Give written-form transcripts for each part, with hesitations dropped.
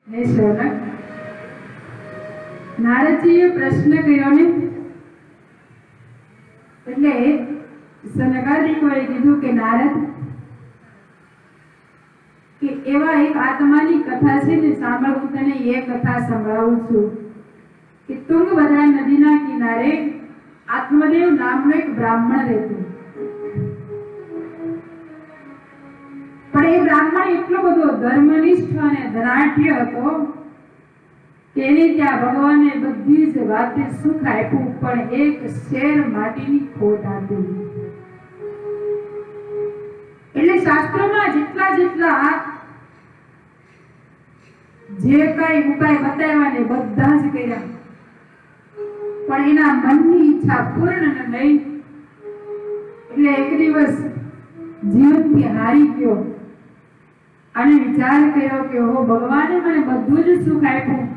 હે શૌનક, નારદજીએ પ્રશ્ન કર્યો ને એટલે સનકાદિકોએ કીધું કે નારદ કે એવા એક આત્માની કથા છે ને સાંભળવું, તને એ કથા સંભળાવું છું કે તુંગભદ્રા નદીના કિનારે આત્મદેવ નામનો એક બ્રાહ્મણ રહેતો. પણ એ બ્રાહ્મણ એટલો બધો ધર્મનિષ્ઠ અને ધનાઢ્ય હતો કે એને ત્યાં ભગવાને બધી જ વાતે સુખ આપ્યું, પણ એક શેર માટીની ખોટ આપી. એટલે શાસ્ત્રોમાં જેટલા જે કઈ ઉપાય બતાવ્યા ને બધા જ કર્યા, પણ એના મનની ઈચ્છા પૂર્ણ ન થઈ. એટલે એક દિવસ જીવનથી હારી ગયો અને વિચાર કર્યો કે ઓ ભગવાને મને બધું જ સુખ આપ્યું,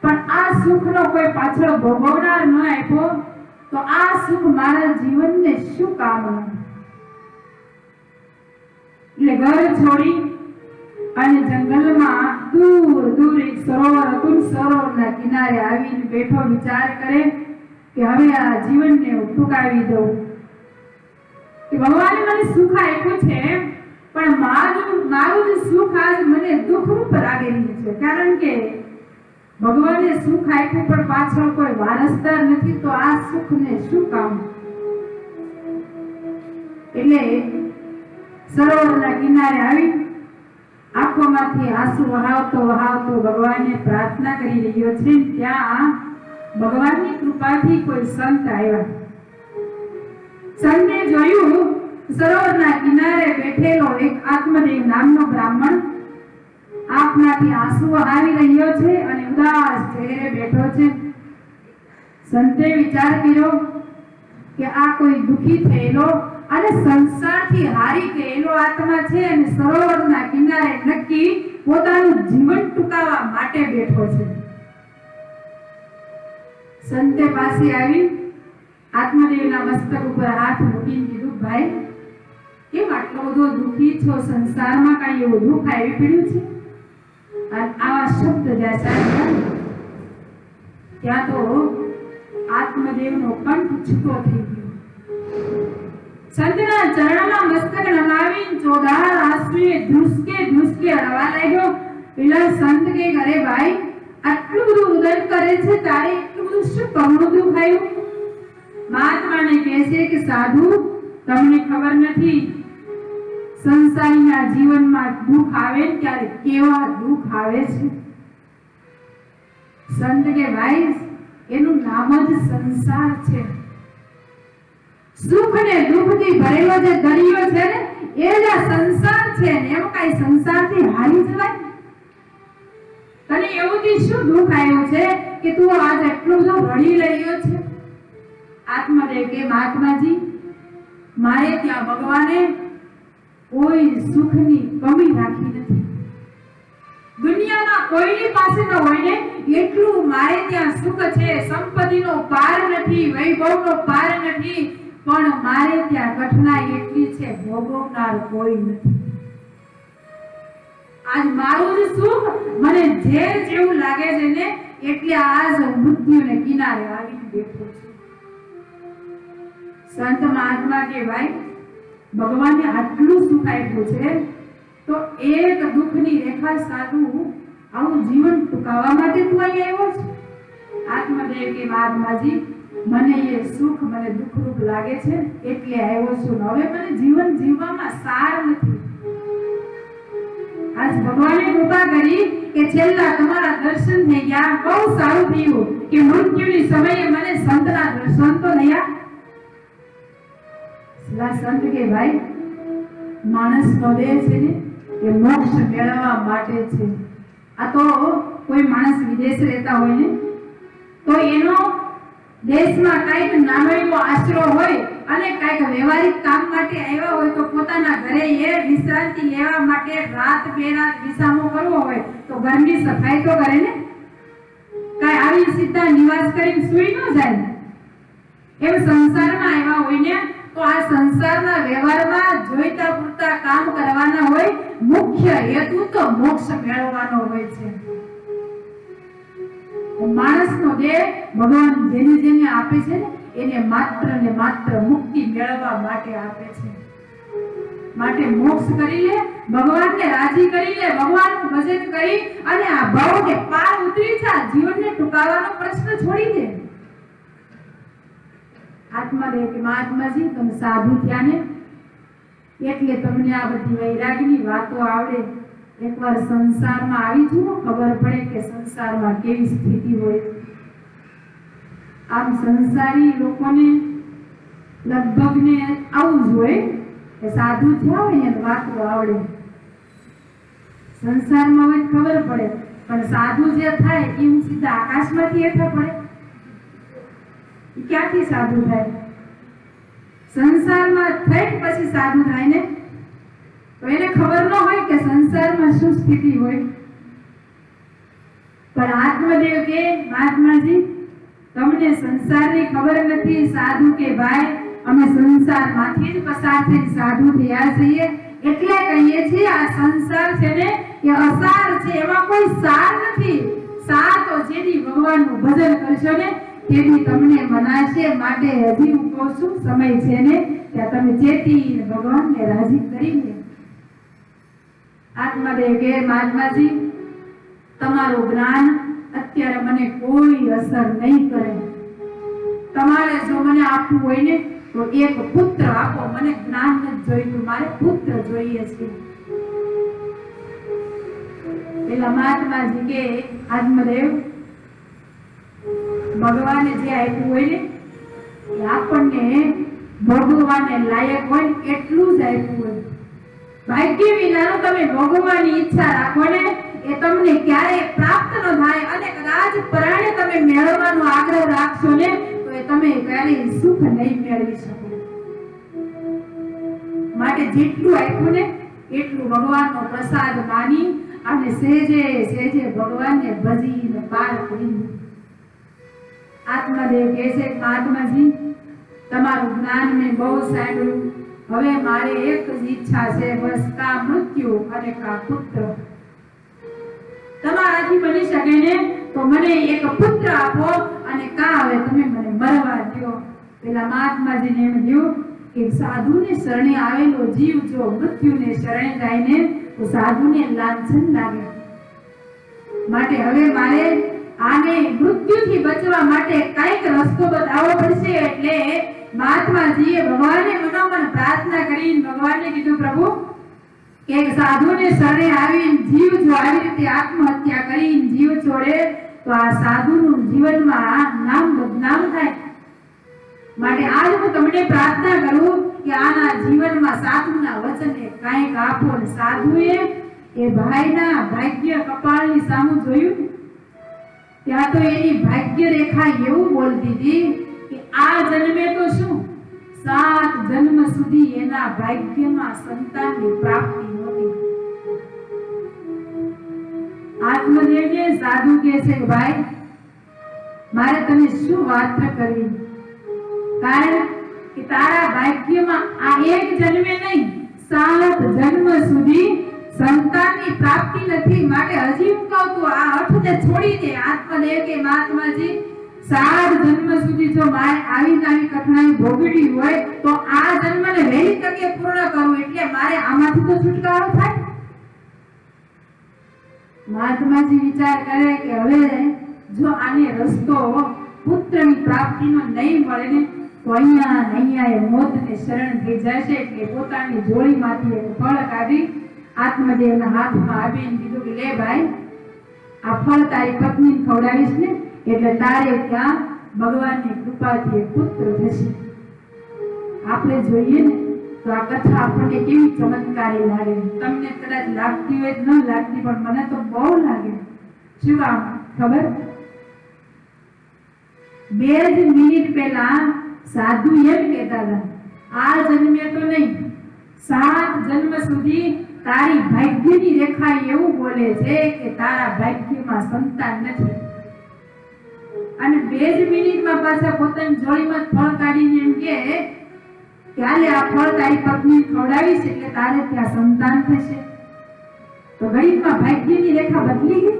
પણ આ સુખનો કોઈ પાછળ ભોગવનાર ન આપ્યો તો આ સુખ મારા જીવનને શું કામનું. એટલે ઘર છોડી અને જંગલમાં દૂર દૂર એક સરોવર હતું. સરોવરના કિનારે આવીને બેઠો, વિચાર કરે કે હવે આ જીવનને હું ટૂંકાવી દઉં. કે ભગવાને મને સુખ આપ્યું છે, પણ મારું જે સુખ આજ મને દુઃખરૂપ લાગી રહ્યું છે, કારણ કે ભગવાને સુખ આપ્યું પણ પાછળ કોઈ વારસદાર નથી, તો આ સુખને શું કામ. એટલે સરોવરના કિનારે આવી આંખોમાંથી આંસુ વહાવતો ભગવાનને પ્રાર્થના કરી રહ્યો છે. ત્યાં ભગવાનની કૃપાથી કોઈ સંત આવ્યા. સંતે જોયું સરોવરના કિનારે બેઠેલો એક આત્મદેવ નામનો બ્રાહ્મણ આંખમાંથી આંસુ વહાવી રહ્યો છે અને ઉદાસ ચહેરે બેઠો છે. સંતે વિચાર કર્યો કે આ કોઈ દુખી થયેલો અને સંસારથી હારી ગયેલો આત્મા છે અને સરોવરના કિનારે નક્કી પોતાનું જીવન ટૂંકાવવા માટે બેઠો છે. સંતે પાસે આવી આત્મદેવના મસ્તક ઉપર હાથ મૂકીને કીધું, ભાઈ કેમ આટલો બધો દુઃખી છો? સંસારમાં કઈ એવું દુઃખ આવી પડ્યું છે? આવા શબ્દ જ્યાં ત્યાં તો આત્મદેવનો કંઠ છૂટો થઈ ગયો. સંતના ચરણમાં મસ્તક નમાવીને ચોધાર આંસુએ ધ્રુસકે રડવા લાગ્યો. પેલા સંત કે અરે ભાઈ, આટલું બધું રુદન કરે છે, તારે એટલું બધું શું કમનું દુઃખ આવ્યું? મહાત્માને કહે છે કે સાધુ, તમને ખબર નથી સંસારીના જીવનમાં દુઃખ આવે ત્યારે કેવા દુઃખ આવે છે. સંત કે ભાઈ, એનું નામ જ સંસાર છે. સુખ ને દુઃખ થી ભરેલો જે દરિયો છે ને એ જ સંસાર છે ને એમ કઈ સંસારથી હારી જવાય? તને એવુંથી શું દુઃખ આવ્યું છે કે તું આજ એટલું બધું રડી રહ્યો છે? આત્મદેવ કે મહાત્માજી, મારે ત્યાં ભગવાને કોઈ સુખની કમી રાખી નથી. દુનિયામાં કોઈની પાસે ન હોય ને એટલું મારે ત્યાં સુખ છે. સંપત્તિનો પાર નથી, વૈભવનો પાર નથી, પણ મારે ત્યાં કઠણાઈ એટલી છે, ભોગવનાર કોઈ નથી. આજ મારું જ સુખ મને ઝેર જેવું લાગે છે ને, એટલે આજ મૃત્યુને કિનારે આવીને બેઠો છું. સંત મહાત્મા કે ભાઈ, ભગવાને આટલું સુખ આપ્યું છે તો એક દુઃખની રેખા સાધુ આવું જીવન ટૂંકાવવા માટે તું અહીં આવ્યો છે? આત્મદેવ કે મહાત્માજી, મને એ સુખ મને દુઃખરૂપ લાગે છે એટલે આવ્યો છું. હવે મને જીવન જીવવામાં સાર નથી. આજ ભગવાને કૃપા કરી કે છેલ્લા તમારા દર્શન થઈ ગયા, બહુ સારું થયું કે મૃત્યુની સમયે મને સંતના દર્શન તો થયા. સંત કે ભાઈ, માણસનો દેહ છે ને એ મોક્ષ મેળવવા માટે છે. આ તો કોઈ માણસ વિદેશ રહેતા હોય ને તો એનો દેશમાં કઈક નાનો એવો આશરો હોય અને કઈક વ્યવહારિક કામ માટે આવ્યા હોય તો પોતાના ઘરે એ વિશ્રાંતિ લેવા માટે રાત બે રાત વિસામો કરવો હોય તો ઘરની સફાઈ તો કરે ને, કઈ આવી સીધા નિવાસ કરીને સુઈ ન જાય. એમ સંસારમાં આવ્યા હોય ને તો તો આ સંસારના વ્યવહારમાં જોઈતા પૂરતા કામ કરવાના હોય, મુખ્ય હેતુ તો મોક્ષ મેળવવાનો હોય છે. માણસનો દેહ ભગવાન જેને જેને આપે છે ને એને માત્ર ને માત્ર મુક્તિ મેળવવા માટે આપે છે. માટે મોક્ષ કરી લે, ભગવાનને રાજી કરી લે, ભગવાનનું ભજન કરી અને આ ભવને પાર ઉતરી જા, જીવનને ટૂંકાવવાનો પ્રશ્ન છોડી દે. આત્માદેવ કે મહાત્માજી તમે સાધુ થયા ને એટલે તમને આ બધી વૈરાગની વાતો આવડે. એકવાર સંસારમાં આવી જુઓ, ખબર પડે કે સંસારમાં કેવી સ્થિતિ હોય. આમ સંસારી લોકોને લગભગ ને આવું જ હોય કે સાધુ થયા હોય ને વાતો આવડે. સંસારમાં હોય ખબર પડે, પણ સાધુ જે થાય એ સીધા આકાશમાંથી હેઠા પડે. ક્યાંથી સાધુ થાય? સંસારમાં થઈ પછી સાધુ થાય ને, તો એને ખબર ન હોય કે સંસારમાં શું સ્થિતિ હોય. પણ આત્મદેવ કે મહાત્માજી તમને સંસારની ખબર નથી. સાધુ કે ભાઈ અમે સંસારમાંથી જ પસાર થઈ સાધુ થયા છીએ, એટલે કહીએ છીએ આ સંસાર છે ને એ અસાર છે, એમાં કોઈ સાર નથી. સાર તો જેની ભગવાનનું ભજન કરશો ને તેથી તમને મનાશે. માટે હજી હું કહું છું સમય છે ને ત્યાં તમે ચેતી ભગવાનને રાજી કરી લે. આત્માદેવ કે મહાત્માજી તમારું જ્ઞાન અત્યારે મને કોઈ અસર નહીં કરે. તમારે જો મને આપવું હોય ને તો એક પુત્ર આપો. મને જ્ઞાન નથી જોઈતું, મારે પુત્ર જોઈએ છે. પેલા મહાત્માજી કે આત્મદેવ ભગવાને જે આપ્યું હોય ને એ આપણને ભોગવવાને લાયક હોય એટલું જ આપ્યું હોય. ભાગ્ય વિનાનું તમે ભોગવવાની ઈચ્છા રાખો ને એ તમને ક્યારેય પ્રાપ્ત ન થાય. અને કદાચ પરાણે તમે મેળવવાનો આગ્રહ રાખશો ને તો એ તમે ક્યારેય સુખ નહીં મેળવી શકો. માટે જેટલું આપ્યું ને એટલું ભગવાનનો પ્રસાદ માની અને સેજે સેજે ભગવાનને ભજીને પાર કરી. આત્માદેવ કહે છે મહાત્માજી તમારું જ્ઞાન મેં બહુ સાંભળ્યું, હવે મારે એક જ ઈચ્છા છે, બસ કા મૃત્યુ અને કા પુત્ર. તમારાથી બની શકે ને તો મને એક પુત્ર આપો અને કા હવે તમે મને મરવા દો. પેલા મહાત્માજીને એમ થયું કે સાધુને શરણે આવેલો જીવ જો મૃત્યુને શરણે જાય ને તો સાધુને લાંછન લાગે. માટે હવે મારે આને મૃત્યુથી બચવા માટે કઈક રસ્તો બતાવવો પડશે. એટલે મહાત્માજીએ ભગવાનને મનોમન પ્રાર્થના કરી ભગવાનને કીધું પ્રભુ કે સાધુને શરણે આવીને જીવ જો આવી રીતે આત્મહત્યા કરીને જીવ છોડે તો આ સાધુનું જીવનમાં નામ બદનામ થાય. માટે આજ હું તમને પ્રાર્થના કરું કે આના જીવનમાં સાધુના વચને કાંઈક આપો. સાધુએ એ ભાઈના ભાગ્ય કપાળની સામું જોયું ત્યાં તો એની ભાગ્ય રેખા એવું બોલતી હતી કે આ જન્મે તો શું 7 જન્મ સુધી એના ભાગ્યમાં સંતાનની પ્રાપ્તિ નહોતી. આત્મદેવને સાધુ કહે છે કે ભાઈ મારે તને શું વાત કરવી, કારણ કે તારા ભાગ્યમાં આ એક જન્મે નહીં 7 જન્મ સુધી સંતાનની પ્રાપ્તિ નથી. માટે હજી હું કહું તું આ અર્થને છોડી દે. આત્મદેવ કે મહાત્માજી 7 જન્મ સુધી જો મારે આવી નવી કઠણાઈ ભોગવી હોય તો આ જન્મને વહેલી તકે પૂર્ણ કરવું, એટલે મારે આમાંથી તો છુટકારો થાય. મહાત્માજી વિચાર કરે કે હવે જો આને રસ્તો પુત્રની પ્રાપ્તિનો નહીં મળે ને તો અહીંયા એ મોતને શરણ થઈ જશે. એટલે પોતાની જોડીમાંથી એક ફળ કાઢી આત્મદેવના હાથમાં આપીને કીધું કે લે ભાઈ આ ફળ તારી પત્નીને ખવડાવીશ ને એટલે તારે ત્યાં ભગવાનની કૃપાથી એક પુત્ર થશે. આપણે જોઈએ ને તો આ કથા આપણને કેવી ચમત્કારી લાગે. તમને કદાચ લાગતી હોય ન લાગતી, પણ મને તો બહુ લાગે. શું કામ ખબર? 2 જ મિનિટ પહેલા સાધુ એમ કહેતા હતા આ જન્મે તો નહીં 7 જન્મ સુધી તારી ભાગ્યની રેખા એવું બોલે છે કે તારા ભાગ્યમાં સંતાન નથી. અને 2 જ મિનિટમાં પાછા પોતાની જોડીમાં ફળ કાઢીને એમ કે ત્યારે આ ફળ તારી પત્ની ખવડાવીશ એટલે તારે ત્યાં સંતાન થશે. તો ગણિતમાં ભાગ્યની રેખા બદલી ગઈ.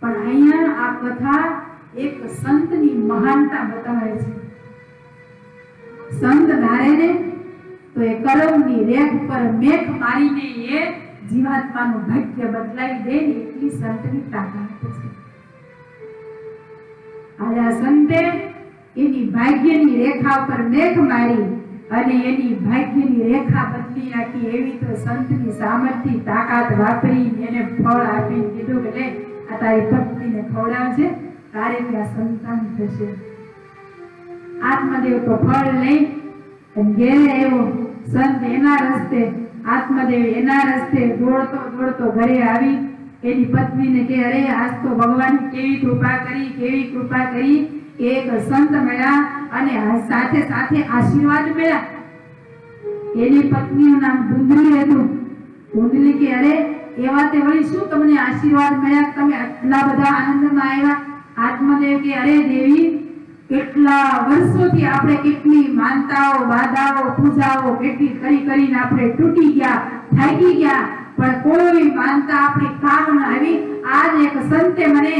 પણ અહીંયા આ કથા એક સંતની મહાનતા બતાવે છે. સંત ધારે ને તો એ કરમની રેખ પર મેઘ મારીને એ જીવાત્માનું ભાગ્ય બદલાવી દે ને એટલી સંતની તાકાત છે. આજે આ સંતે એની ભાગ્યની રેખા પર મેઘ મારી અને એની ભાગ્યની રેખા બદલી નાખી. એવી તો સંતની સામર્થ્ય તાકાત વાપરી એને ફળ આપીને કીધું કે લે આ તારી પત્નીને ખવડાવજે, તારે ત્યાં સંતાન થશે. આત્મદેવ તો ફળ લઈ ઘેરે આવ્યો. સંત એના રસ્તે, આત્મદેવ એના રસ્તે દોડતો દોડતો ઘરે આવી એની પત્નીને કે અરે આજ તો ભગવાન કેવી કૃપા કરી કે એક સંત મળ્યા અને સાથે સાથે આશીર્વાદ મળ્યા. એની પત્નીનું નામ ધુંધલી હતું. ધુંધલી કે અરે એવા તે વળી શું તમને આશીર્વાદ મળ્યા, તમે આટલા બધા આનંદમાં આવ્યા? આત્મદેવ કે અરે દેવી, કેટલા વર્ષોથી આપણે કેટલી માનતાઓ, બાધાઓ, પૂજાઓ કેટલી કરીને આપણે તૂટી ગયા, થાકી ગયા, પણ કોઈ માનતા આપણી કામ ન આવી. આજ એક સંતે મને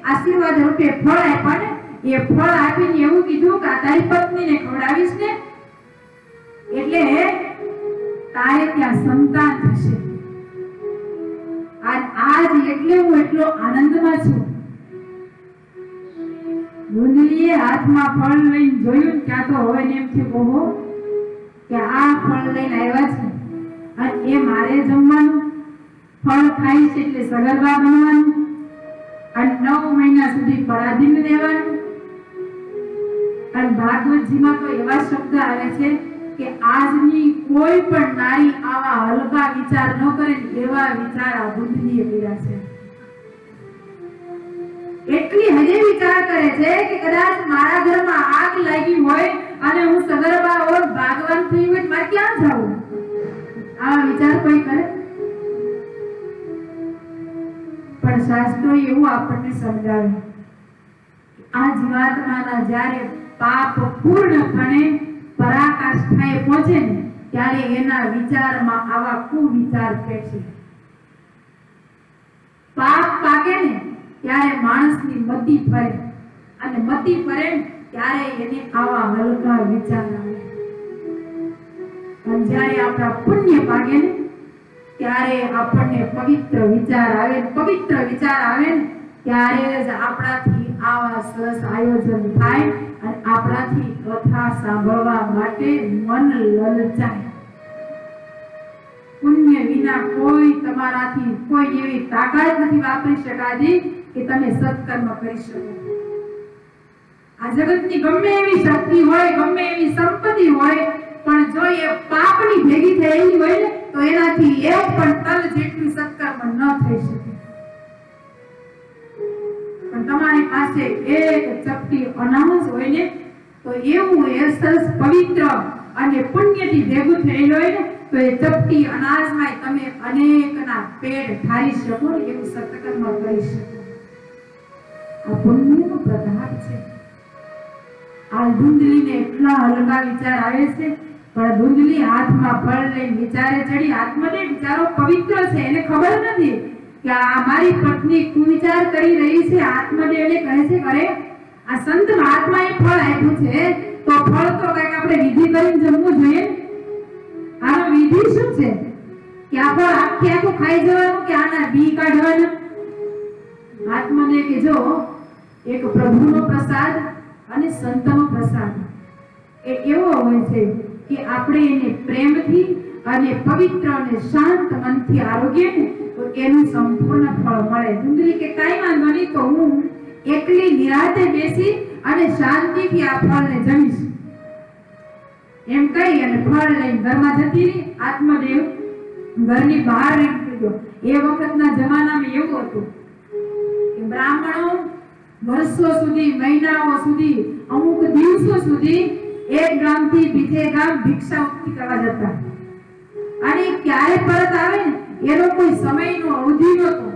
આશીર્વાદ રૂપે ફળ આપ્યા ને, એ ફળ આપીને એવું કીધું કે તારી પત્નીને ખવડાવીશ ને એટલે તારે ત્યાં સંતાન થશે. આજ એટલે હું એટલો આનંદમાં છું. ધુંધલીએ હાથમાં ફળ લઈને જોયું ત્યાં તો હવે એમ થયું ઓહો કે આ ફળ લઈને આવ્યા છે અને એ મારે જમવાનું. ફળ ખાઈ છે એટલે સગર્ભા બનવાનું અને 9 મહિના સુધી પરાધીન રહેવાનું. અને ભાગવતજીમાં તો એવા શબ્દ આવે છે કે આજની કોઈ પણ નારી આવા હલકા વિચાર ન કરે, એવા વિચાર આ ધુંધલીએ કર્યા છે. એટલી હજે વિચાર કરે છે કે કદાચ મારા ઘરમાં આગ લાગી હોય અને હું સગર્ભા હોય, ભાગવાન થઈ હોય, મારે ક્યાં જવું? આવા વિચાર કોઈ કરે? પણ શાસ્ત્રો એવું આપણને સમજાવે આ જીવાત્માના જ્યારે પાપ પૂર્ણપણે પરાકાષ્ઠાએ પહોંચે ને ત્યારે એના વિચારમાં આવા કુવિચાર પેશે. પાપ પાકે ને ત્યારે માણસની મતિ ફરે અને મતિ ફરે ત્યારે એને આવા હલકા વિચાર આવે. અને જ્યારે આપણા પુણ્ય પાકે ને ત્યારે આપણને પવિત્ર વિચાર આવે. પવિત્ર વિચાર આવે ને ત્યારે જ આપણાથી આવા સરસ આયોજન થાય અને આપણાથી કથા સાંભળવા માટે મન લલચાય. પુણ્ય વિના કોઈ તમારાથી કોઈ એવી તાકાત નથી વાપરી શકાતી કે તમે સત્કર્મ કરી શકો. આ જગતની ગમે એવી શક્તિ હોય, ગમે એવી સંપત્તિ હોય, પણ જો એ પાપની ભેગી થયેલી હોય ને તો એનાથી એક પણ તલ જેટલું સત્કર્મ ન થઈ શકે. પણ તમારી પાસે એક ચપટી અનાજ હોય ને તો એવું એ સરસ પવિત્ર અને પુણ્યથી ભેગું થયેલું હોય ને તો એ ચપટી અનાજમાં તમે અનેકના પેટ ઠારી શકો, એવું સત્કર્મ કરી શકો. આ પુણ્યનો પ્રતાપ છે. આ ધુંધલીને એટલા હલકા વિચાર આવે છે, પણ ધુંધલી હાથમાં ફળ લઈને વિચારે ચડી. આત્મદેવ વિચારો પવિત્ર છે, એને ખબર નથી કે આ મારી પત્ની કુવિચાર કરી રહી છે. આત્મદેવને કહે છે અરે આ સંત મહાત્માએ ફળ આપ્યું છે તો ફળ તો કંઈક આપણે વિધિ કરીને જમવું જોઈએ. આનો વિધિ શું છે કે આ ફળ આખું ખાઈ જવાનું કે આના બી કાઢવાના? આત્મદેવ કે જો એક પ્રભુનો પ્રસાદ અને સંતનો પ્રસાદ એ એવો હોય છે કે આપણે એને પ્રેમથી અને પવિત્ર અને શાંત મનથી આરોગ્ય ને તો એનું સંપૂર્ણ ફળ મળે. ધુંધલી કે કાંઈ વાંધો નહીં, તો હું એકલી નિરાતે બેસી અને શાંતિથી આ ફળને જમીશ એમ કહી અને ફળ લઈને ઘરમાં જતી રહી. આત્મદેવ ઘરની બહાર નીકળી ગયો. એ વખતના જમાનામાં એવું હતું કે બ્રાહ્મણો વર્ષો સુધી, મહિનાઓ સુધી, અમુક દિવસો સુધી એક ગામથી બીજે ગામ ભિક્ષા ઉત્પત્તિ કરવા જતા અને ક્યારે પરત આવે ને એનો કોઈ સમયનો અવધિ નહોતો.